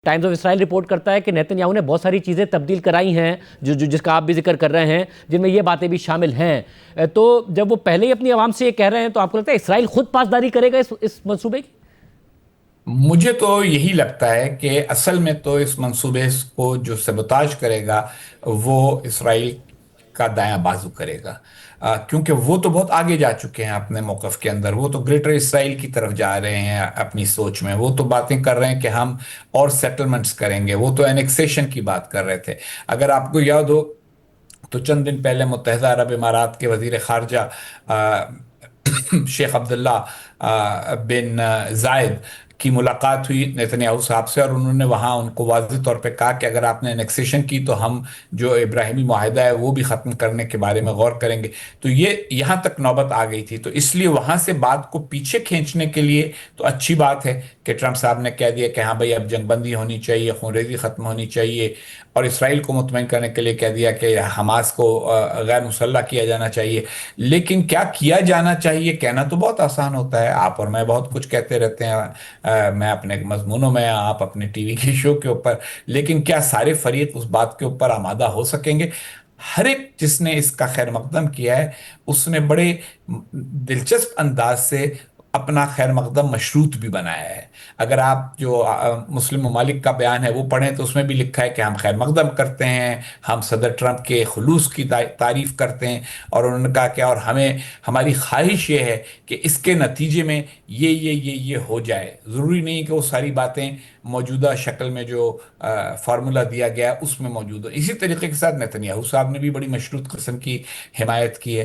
Times of Israel report کرتا ہے کہ نیتن یاہو نے بہت ساری چیزیں تبدیل کرائی ہیں جس کا آپ بھی ذکر کر رہے ہیں، جن میں یہ باتیں بھی شامل ہیں۔ تو جب وہ پہلے ہی اپنی عوام سے یہ کہہ رہے ہیں تو آپ کو لگتا ہے اسرائیل خود پاسداری کرے گا اس منصوبے کی؟ مجھے تو یہی لگتا ہے کہ اصل میں تو اس منصوبے کو جو سبوتاژ کرے گا وہ اسرائیل کا دایاں بازو کرے گا، کیونکہ وہ تو بہت آگے جا چکے ہیں اپنے موقف کے اندر۔ وہ تو گریٹر اسرائیل کی طرف جا رہے ہیں اپنی سوچ میں، وہ تو باتیں کر رہے ہیں کہ ہم اور سیٹلمنٹس کریں گے، وہ تو اینیکسیشن کی بات کر رہے تھے۔ اگر آپ کو یاد ہو تو چند دن پہلے متحدہ عرب امارات کے وزیر خارجہ آ، شیخ عبداللہ بن زائد کی ملاقات ہوئی نیتن یاہو صاحب سے، اور انہوں نے وہاں ان کو واضح طور پہ کہا کہ اگر آپ نے انیکسیشن کی تو ہم جو ابراہیمی معاہدہ ہے وہ بھی ختم کرنے کے بارے میں غور کریں گے۔ تو یہ یہاں تک نوبت آ گئی تھی، تو اس لیے وہاں سے بات کو پیچھے کھینچنے کے لیے تو اچھی بات ہے کہ ٹرمپ صاحب نے کہہ دیا کہ ہاں بھائی اب جنگ بندی ہونی چاہیے، خونریزی ختم ہونی چاہیے، اور اسرائیل کو مطمئن کرنے کے لیے کہہ دیا کہ حماس کو غیر مسلح کیا جانا چاہیے۔ لیکن کیا کیا جانا چاہیے کہنا تو بہت آسان ہوتا ہے، آپ اور میں بہت کچھ کہتے رہتے ہیں، میں اپنے مضمونوں میں، آپ اپنے ٹی وی کے شو کے اوپر، لیکن کیا سارے فریق اس بات کے اوپر آمادہ ہو سکیں گے؟ ہر ایک جس نے اس کا خیر مقدم کیا ہے اس نے بڑے دلچسپ انداز سے اپنا خیر مقدم مشروط بھی بنایا ہے۔ اگر آپ جو مسلم ممالک کا بیان ہے وہ پڑھیں تو اس میں بھی لکھا ہے کہ ہم خیر مقدم کرتے ہیں، ہم صدر ٹرمپ کے خلوص کی تعریف کرتے ہیں، اور انہوں نے کہا کہ اور ہماری خواہش یہ ہے کہ اس کے نتیجے میں یہ ہو جائے۔ ضروری نہیں کہ وہ ساری باتیں موجودہ شکل میں جو فارمولا دیا گیا اس میں موجود ہو۔ اسی طریقے کے ساتھ نیتن یاہو صاحب نے بھی بڑی مشروط قسم کی حمایت کی ہے۔